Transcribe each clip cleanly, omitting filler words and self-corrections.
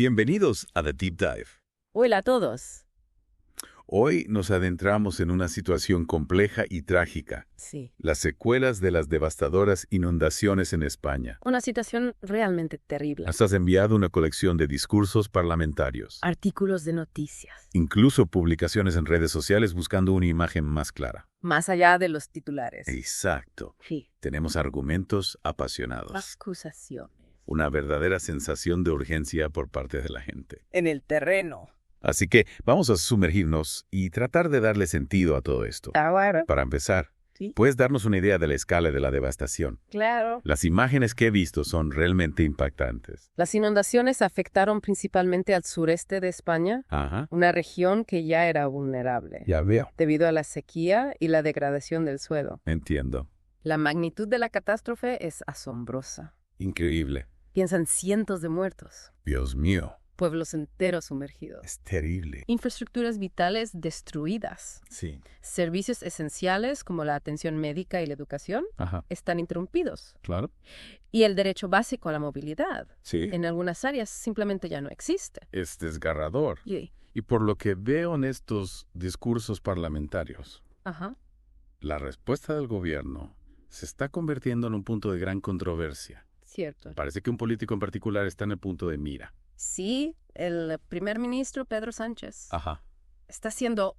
Bienvenidos a The Deep Dive. Hola a todos. Hoy nos adentramos en una situación compleja y trágica, Sí. las secuelas de las devastadoras inundaciones en España. Una situación realmente terrible. Nos has enviado una colección de discursos parlamentarios, Artículos de noticias. incluso publicaciones en redes sociales buscando una imagen más clara. Más allá de los titulares. Exacto. Sí. Tenemos argumentos apasionados. Acusaciones. Una verdadera sensación de urgencia por parte de la gente. En el terreno. Así que vamos a sumergirnos y tratar de darle sentido a todo esto. Ahora. Para empezar, Sí. ¿puedes darnos una idea de la escala de la devastación? Claro. Las imágenes que he visto son realmente impactantes. Las inundaciones afectaron principalmente al sureste de España, Ajá. una región que ya era vulnerable, Ya veo. debido a la sequía y la degradación del suelo. Entiendo. La magnitud de la catástrofe es asombrosa. Increíble. Piensan cientos de muertos, Dios mío. pueblos enteros sumergidos. Es terrible. Infraestructuras vitales destruidas. Sí. Servicios esenciales como la atención médica y la educación Ajá. están interrumpidos. Claro. Y el derecho básico a la movilidad Sí. en algunas áreas simplemente ya no existe. Es desgarrador. Y, Y por lo que veo en estos discursos parlamentarios, ajá, la respuesta del gobierno se está convirtiendo en un punto de gran controversia. cierto. Parece que un político en particular está en el punto de mira. Sí, el primer ministro Pedro Sánchez Ajá. está siendo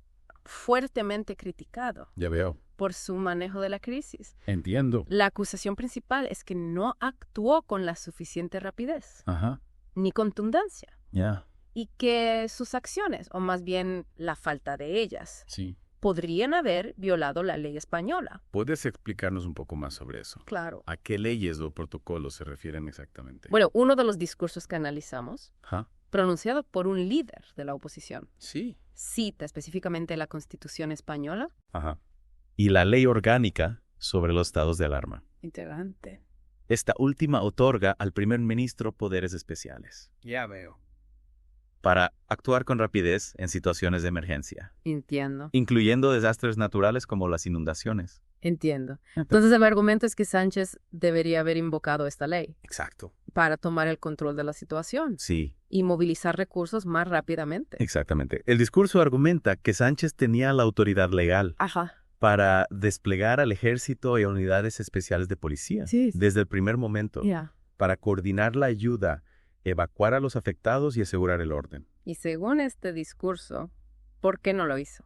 fuertemente criticado Ya veo. por su manejo de la crisis. Entiendo. La acusación principal es que no actuó con la suficiente rapidez Ajá. ni contundencia. Ya. Y que sus acciones, o más bien la falta de ellas, Sí. podrían haber violado la ley española. ¿Puedes explicarnos un poco más sobre eso? Claro. ¿A qué leyes o protocolos se refieren exactamente? Bueno, uno de los discursos que analizamos, Ajá. pronunciado por un líder de la oposición, Sí. cita específicamente la Constitución española. Ajá. Y la Ley Orgánica sobre los estados de alarma. Integrante. Esta última otorga al primer ministro poderes especiales Ya veo. para actuar con rapidez en situaciones de emergencia, Entiendo. incluyendo desastres naturales como las inundaciones. Entiendo. Entonces el argumento es que Sánchez debería haber invocado esta ley Exacto. para tomar el control de la situación Sí, y movilizar recursos más rápidamente. exactamente. El discurso argumenta que Sánchez tenía la autoridad legal Ajá. para desplegar al ejército y a unidades especiales de policía Sí. desde el primer momento, Ya. para coordinar la ayuda, evacuar a los afectados y asegurar el orden. Y según este discurso, ¿por qué no lo hizo?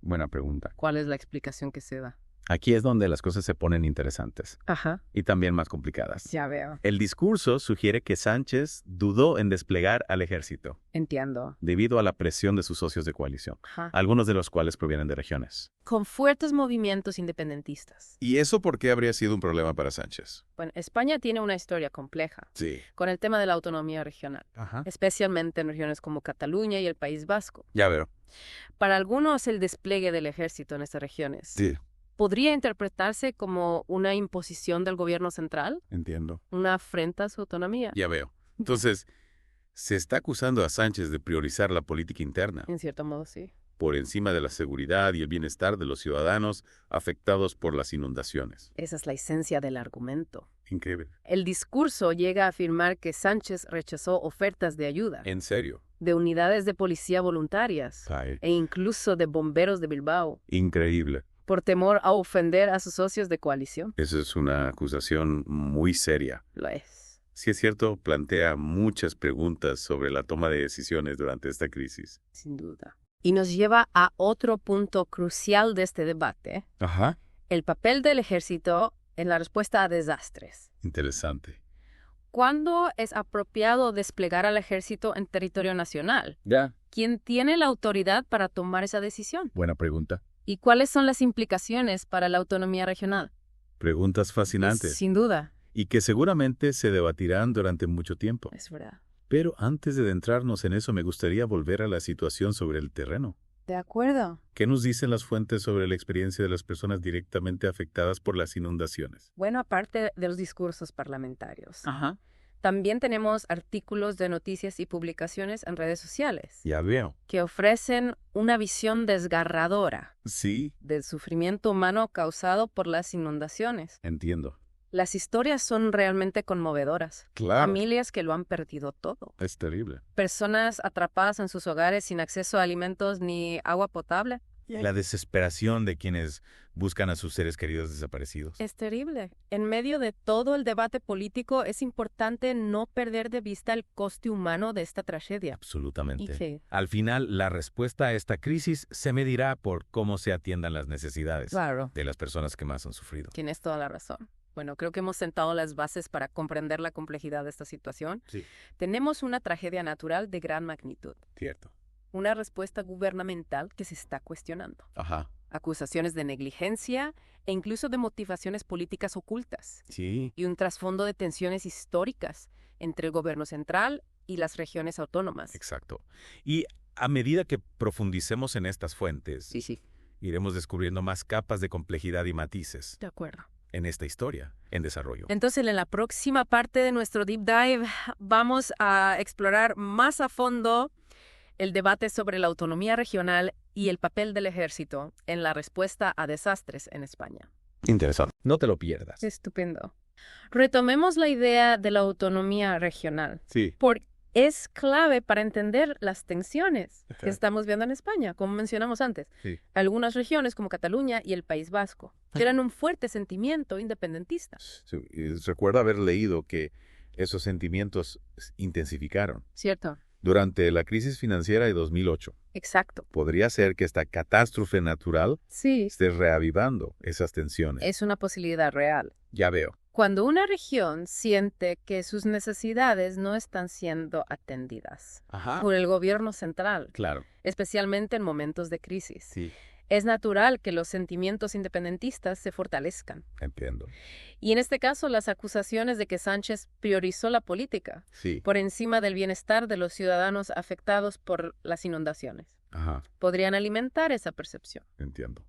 Buena pregunta. ¿Cuál es la explicación que se da? Aquí es donde las cosas se ponen interesantes Ajá. y también más complicadas. Ya veo. El discurso sugiere que Sánchez dudó en desplegar al ejército Entiendo. Debido a la presión de sus socios de coalición, Ajá. algunos de los cuales provienen de regiones. Con fuertes movimientos independentistas. ¿Y eso por qué habría sido un problema para Sánchez? Bueno, España tiene una historia compleja Sí. con el tema de la autonomía regional, Ajá. especialmente en regiones como Cataluña y el País Vasco. Ya veo. Para algunos, el despliegue del ejército en estas regiones Sí, podría interpretarse como una imposición del gobierno central, entiendo. una afrenta a su autonomía. Ya veo. Entonces, se está acusando a Sánchez de priorizar la política interna En cierto modo, sí. por encima de la seguridad y el bienestar de los ciudadanos afectados por las inundaciones. Esa es la esencia del argumento. Increíble. El discurso llega a afirmar que Sánchez rechazó ofertas de ayuda En serio. de unidades de policía voluntarias Ay, e incluso de bomberos de Bilbao increíble. por temor a ofender a sus socios de coalición. Esa es una acusación muy seria. Lo es. Si es cierto, plantea muchas preguntas sobre la toma de decisiones durante esta crisis. Sin duda. Y nos lleva a otro punto crucial de este debate, Ajá. el papel del ejército en la respuesta a desastres. Interesante. ¿Cuándo es apropiado desplegar al ejército en territorio nacional? Ya. ¿Quién tiene la autoridad para tomar esa decisión? Buena pregunta. ¿Y cuáles son las implicaciones para la autonomía regional? Preguntas fascinantes. Sin duda, Y que seguramente se debatirán durante mucho tiempo. es verdad. Pero antes de adentrarnos en eso, me gustaría volver a la situación sobre el terreno. De acuerdo. ¿Qué nos dicen las fuentes sobre la experiencia de las personas directamente afectadas por las inundaciones? Bueno, aparte de los discursos parlamentarios, Ajá. también tenemos artículos de noticias y publicaciones en redes sociales Ya veo. que ofrecen una visión desgarradora Sí, del sufrimiento humano causado por las inundaciones. entiendo. Las historias son realmente conmovedoras. Claro. Familias que lo han perdido todo. Es terrible. Personas atrapadas en sus hogares sin acceso a alimentos ni agua potable. La desesperación de quienes buscan a sus seres queridos desaparecidos. Es terrible. En medio de todo el debate político es importante no perder de vista el coste humano de esta tragedia. Absolutamente. Sí. Al final, la respuesta a esta crisis se medirá por cómo se atiendan las necesidades Claro. de las personas que más han sufrido. Tienes toda la razón. Bueno, creo que hemos sentado las bases para comprender la complejidad de esta situación. Sí. Tenemos una tragedia natural de gran magnitud. Cierto. Una respuesta gubernamental que se está cuestionando. Ajá. Acusaciones de negligencia e incluso de motivaciones políticas ocultas. Sí. Y un trasfondo de tensiones históricas entre el gobierno central y las regiones autónomas. Exacto. Y a medida que profundicemos en estas fuentes, Sí. iremos descubriendo más capas de complejidad y matices De acuerdo. en esta historia en desarrollo. Entonces, en la próxima parte de nuestro Deep Dive vamos a explorar más a fondo el debate sobre la autonomía regional y el papel del ejército en la respuesta a desastres en España. Interesante. No te lo pierdas. Estupendo. Retomemos la idea de la autonomía regional, Sí. porque es clave para entender las tensiones Ajá. que estamos viendo en España, como mencionamos antes. Sí. Algunas regiones, como Cataluña y el País Vasco, tienen un fuerte sentimiento independentista. Sí, y recuerdo haber leído que esos sentimientos intensificaron ¿Cierto? durante la crisis financiera de 2008. Exacto. Podría ser que esta catástrofe natural Sí. esté reavivando esas tensiones. Es una posibilidad real. Ya veo. Cuando una región siente que sus necesidades no están siendo atendidas Ajá. por el gobierno central, Claro. especialmente en momentos de crisis, Sí. es natural que los sentimientos independentistas se fortalezcan. Entiendo. Y en este caso, las acusaciones de que Sánchez priorizó la política Sí. por encima del bienestar de los ciudadanos afectados por las inundaciones Ajá. podrían alimentar esa percepción. Entiendo.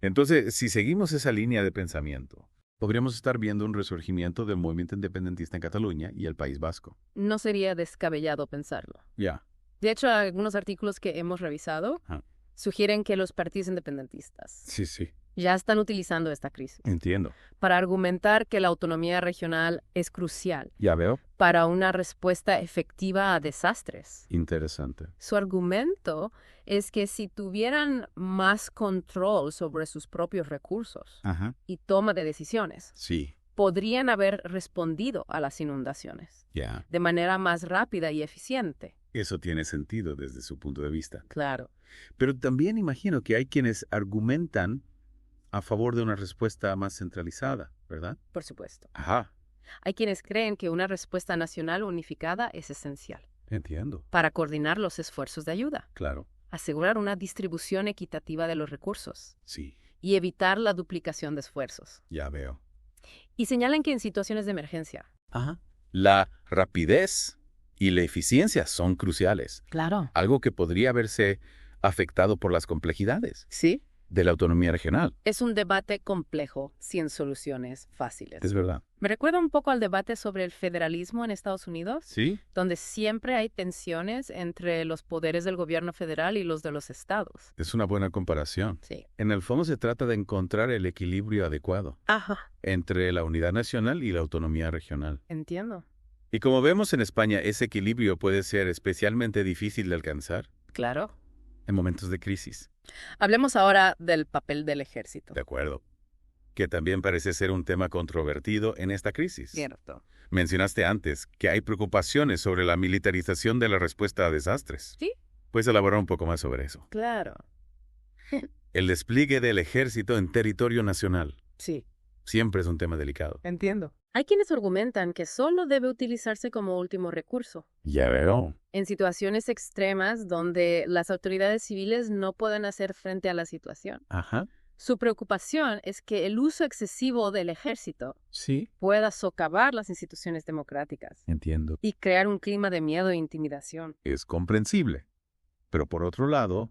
Entonces, si seguimos esa línea de pensamiento, Podríamos estar viendo un resurgimiento del movimiento independentista en Cataluña y el País Vasco. No sería descabellado pensarlo. Ya. De hecho, algunos artículos que hemos revisado Ajá. sugieren que los partidos independentistas Sí. ya están utilizando esta crisis Entiendo. para argumentar que la autonomía regional es crucial Ya veo. para una respuesta efectiva a desastres. Interesante. Su argumento es que si tuvieran más control sobre sus propios recursos Ajá. y toma de decisiones, Sí. podrían haber respondido a las inundaciones Ya. de manera más rápida y eficiente. Eso tiene sentido desde su punto de vista. Claro. Pero también imagino que hay quienes argumentan a favor de una respuesta más centralizada, ¿verdad? Por supuesto. Ajá. Hay quienes creen que una respuesta nacional unificada es esencial Entiendo. para coordinar los esfuerzos de ayuda, Claro. asegurar una distribución equitativa de los recursos Sí. y evitar la duplicación de esfuerzos. Ya veo. Y señalan que en situaciones de emergencia. Ajá. La rapidez y la eficiencia son cruciales. Claro. Algo que podría verse afectado por las complejidades Sí. de la autonomía regional. Es un debate complejo, sin soluciones fáciles. Es verdad. Me recuerda un poco al debate sobre el federalismo en Estados Unidos, Sí. donde siempre hay tensiones entre los poderes del gobierno federal y los de los estados. Es una buena comparación. Sí. En el fondo se trata de encontrar el equilibrio adecuado Ajá. entre la unidad nacional y la autonomía regional. Entiendo. Y como vemos en España, ese equilibrio puede ser especialmente difícil de alcanzar Claro. en momentos de crisis. Hablemos ahora del papel del ejército. De acuerdo. Que también parece ser un tema controvertido en esta crisis. Cierto. Mencionaste antes que hay preocupaciones sobre la militarización de la respuesta a desastres. Sí. ¿Puedes elaborar un poco más sobre eso? Claro. El despliegue del ejército en territorio nacional Sí. siempre es un tema delicado. Entiendo. Hay quienes argumentan que solo debe utilizarse como último recurso, Ya veo. en situaciones extremas donde las autoridades civiles no pueden hacer frente a la situación. Ajá. Su preocupación es que el uso excesivo del ejército Sí. pueda socavar las instituciones democráticas Entiendo. y crear un clima de miedo e intimidación. Es comprensible. Pero por otro lado,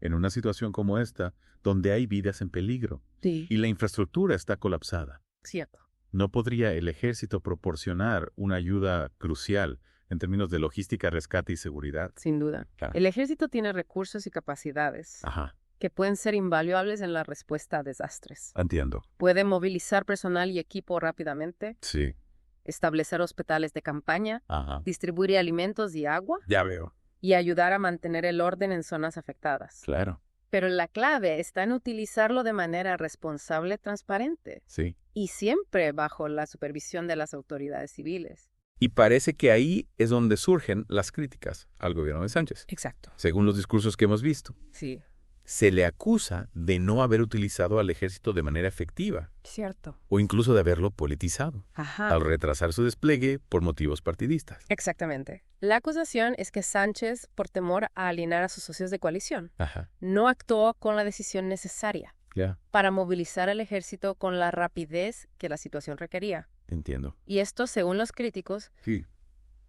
en una situación como esta, donde hay vidas en peligro Sí. y la infraestructura está colapsada, Cierto. ¿no podría el ejército proporcionar una ayuda crucial en términos de logística, rescate y seguridad? Sin duda. Claro. El ejército tiene recursos y capacidades Ajá. que pueden ser invaluables en la respuesta a desastres. Entiendo. Puede movilizar personal y equipo rápidamente, Sí. establecer hospitales de campaña, Ajá. distribuir alimentos y agua Ya veo. y ayudar a mantener el orden en zonas afectadas. Claro. Pero la clave está en utilizarlo de manera responsable y transparente, Sí. y siempre bajo la supervisión de las autoridades civiles. Y parece que ahí es donde surgen las críticas al gobierno de Sánchez. Exacto. Según los discursos que hemos visto, Sí, se le acusa de no haber utilizado al ejército de manera efectiva cierto. o incluso de haberlo politizado, Ajá. al retrasar su despliegue por motivos partidistas. Exactamente. La acusación es que Sánchez, por temor a alienar a sus socios de coalición, Ajá. no actuó con la decisión necesaria Ya. para movilizar al ejército con la rapidez que la situación requería. Entiendo. Y esto, según los críticos, Sí.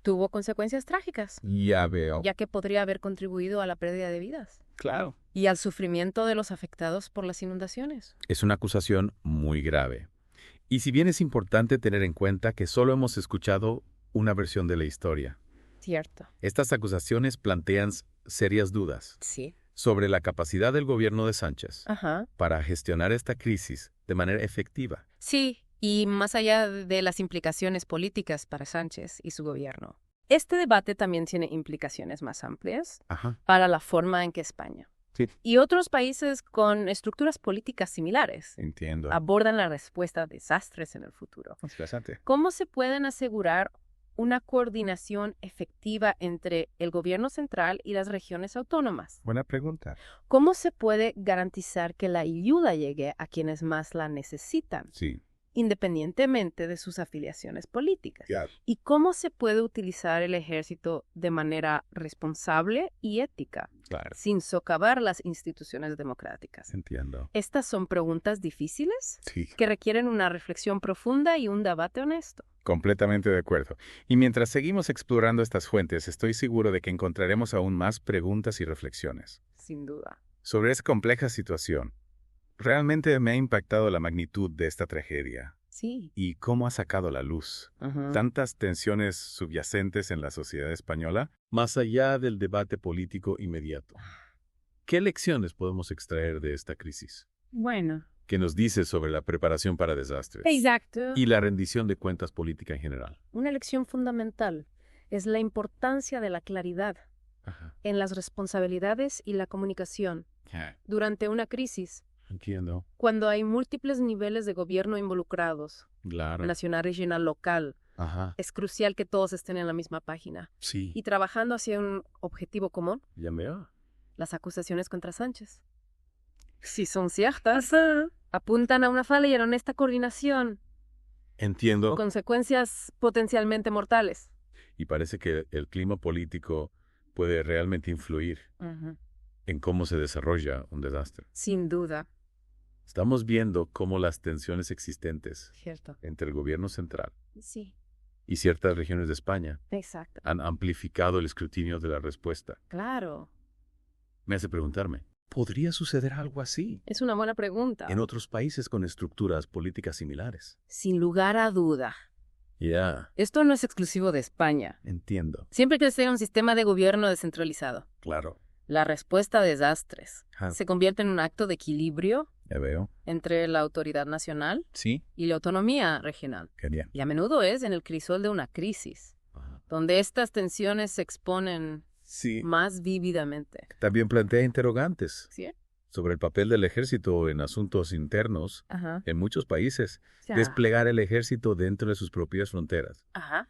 tuvo consecuencias trágicas, Ya veo. ya que podría haber contribuido a la pérdida de vidas Claro. y al sufrimiento de los afectados por las inundaciones. Es una acusación muy grave. Y si bien es importante tener en cuenta que solo hemos escuchado una versión de la historia, Cierto. estas acusaciones plantean serias dudas Sí. sobre la capacidad del gobierno de Sánchez Ajá. para gestionar esta crisis de manera efectiva. Sí, y más allá de las implicaciones políticas para Sánchez y su gobierno, este debate también tiene implicaciones más amplias Ajá. para la forma en que España Sí. y otros países con estructuras políticas similares Entiendo. abordan la respuesta a desastres en el futuro. Interesante. ¿Cómo se pueden asegurar una coordinación efectiva entre el gobierno central y las regiones autónomas? Buena pregunta. ¿Cómo se puede garantizar que la ayuda llegue a quienes más la necesitan, Sí. independientemente de sus afiliaciones políticas? Ya. ¿Y cómo se puede utilizar el ejército de manera responsable y ética, Claro. sin socavar las instituciones democráticas? Entiendo. Estas son preguntas difíciles Sí. que requieren una reflexión profunda y un debate honesto. Completamente de acuerdo. Y mientras seguimos explorando estas fuentes, estoy seguro de que encontraremos aún más preguntas y reflexiones. Sin duda. Sobre esa compleja situación, realmente me ha impactado la magnitud de esta tragedia Sí. y cómo ha sacado a la luz tantas tensiones subyacentes en la sociedad española, más allá del debate político inmediato. ¿Qué lecciones podemos extraer de esta crisis? Bueno. ¿Qué nos dice sobre la preparación para desastres Exacto. y la rendición de cuentas política en general? Una lección fundamental es la importancia de la claridad Ajá. en las responsabilidades y la comunicación durante una crisis, Entiendo. cuando hay múltiples niveles de gobierno involucrados, Claro. nacional, regional, local. Ajá. Es crucial que todos estén en la misma página Sí. y trabajando hacia un objetivo común. Ya veo. Las acusaciones contra Sánchez, si son ciertas, apuntan a una falla y honesta coordinación, Entiendo. consecuencias potencialmente mortales. Y parece que el clima político puede realmente influir en cómo se desarrolla un desastre. Sin duda. Estamos viendo cómo las tensiones existentes Cierto. entre el gobierno central Sí, y ciertas regiones de España exacto. han amplificado el escrutinio de la respuesta. Claro. Me hace preguntarme, ¿podría suceder algo así Es una buena pregunta. en otros países con estructuras políticas similares? Sin lugar a duda. Ya, Esto no es exclusivo de España. entiendo. Siempre que sea un sistema de gobierno descentralizado, Claro. la respuesta a desastres Ajá. se convierte en un acto de equilibrio Ya veo. entre la autoridad nacional Sí, y la autonomía regional. qué bien. Y a menudo es en el crisol de una crisis, Ajá. donde estas tensiones se exponen Sí. más vívidamente. También plantea interrogantes ¿Sí? sobre el papel del ejército en asuntos internos Ajá. en muchos países. Ya. Desplegar el ejército dentro de sus propias fronteras Ajá.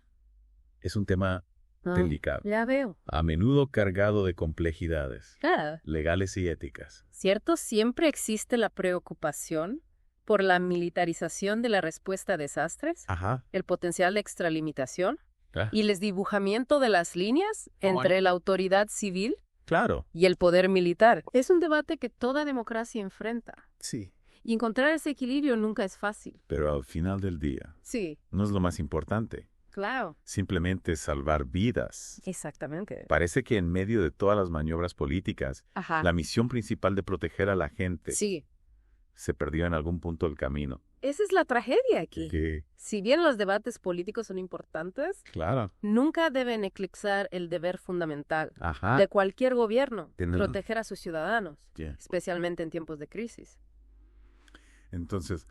es un tema Ah, delicado, ya veo. a menudo cargado de complejidades Ah. legales y éticas. ¿Cierto? Siempre existe la preocupación por la militarización de la respuesta a desastres, Ajá. el potencial de extralimitación Ah, y el desdibujamiento de las líneas entre la autoridad civil claro. y el poder militar. Es un debate que toda democracia enfrenta. Sí. Y encontrar ese equilibrio nunca es fácil. Pero al final del día, Sí, no es lo más importante. claro. Simplemente salvar vidas. Exactamente. Parece que en medio de todas las maniobras políticas, Ajá. la misión principal de proteger a la gente Sí, se perdió en algún punto del camino. Esa es la tragedia aquí. Que, Si bien los debates políticos son importantes, claro. nunca deben eclipsar el deber fundamental Ajá. de cualquier gobierno, Tienes- proteger a sus ciudadanos, Yeah. especialmente en tiempos de crisis. Entonces,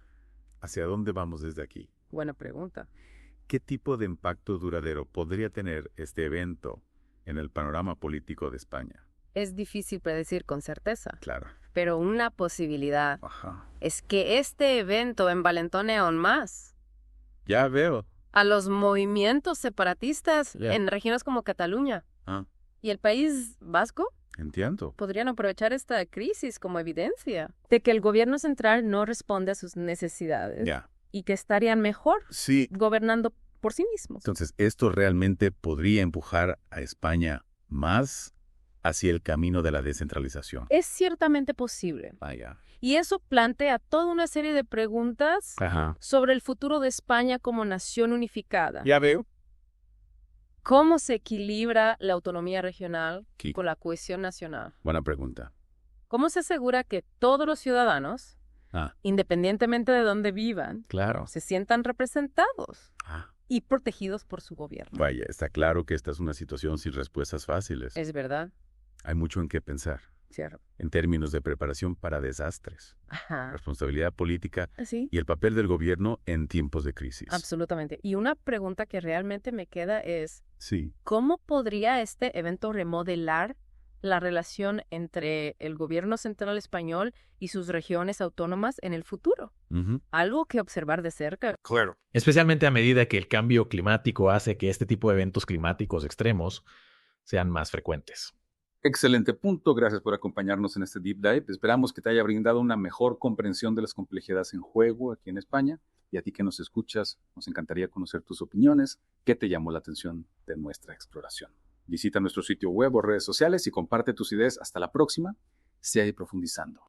¿hacia dónde vamos desde aquí? Buena pregunta. ¿Qué tipo de impacto duradero podría tener este evento en el panorama político de España? Es difícil predecir con certeza, Claro. pero una posibilidad Ajá. es que este evento envalentone aún más Ya veo. a los movimientos separatistas Yeah. en regiones como Cataluña Ah, y el País Vasco. entiendo. Podrían aprovechar esta crisis como evidencia de que el gobierno central no responde a sus necesidades Ya. y que estarían mejor Sí. gobernando por sí mismos. Entonces, ¿esto realmente podría empujar a España más hacia el camino de la descentralización? Es ciertamente posible. Vaya. Y eso plantea toda una serie de preguntas Ajá. sobre el futuro de España como nación unificada. Ya veo. ¿Cómo se equilibra la autonomía regional Sí. con la cohesión nacional? Buena pregunta. ¿Cómo se asegura que todos los ciudadanos, Ah, independientemente de dónde vivan, claro. se sientan representados Ah, y protegidos por su gobierno? vaya, está claro que esta es una situación sin respuestas fáciles. Es verdad, Hay mucho en qué pensar cierto. en términos de preparación para desastres, Ajá. responsabilidad política Sí, y el papel del gobierno en tiempos de crisis. absolutamente. Y una pregunta que realmente me queda es, Sí. ¿cómo podría este evento remodelar la relación entre el gobierno central español y sus regiones autónomas en el futuro? Ujú. Algo que observar de cerca. Claro. Especialmente a medida que el cambio climático hace que este tipo de eventos climáticos extremos sean más frecuentes. Excelente punto, gracias por acompañarnos en este Deep Dive. Esperamos que te haya brindado una mejor comprensión de las complejidades en juego aquí en España. Y a ti que nos escuchas, nos encantaría conocer tus opiniones, qué te llamó la atención de nuestra exploración. Visita nuestro sitio web o redes sociales y comparte tus ideas. Hasta la próxima. Sigue profundizando.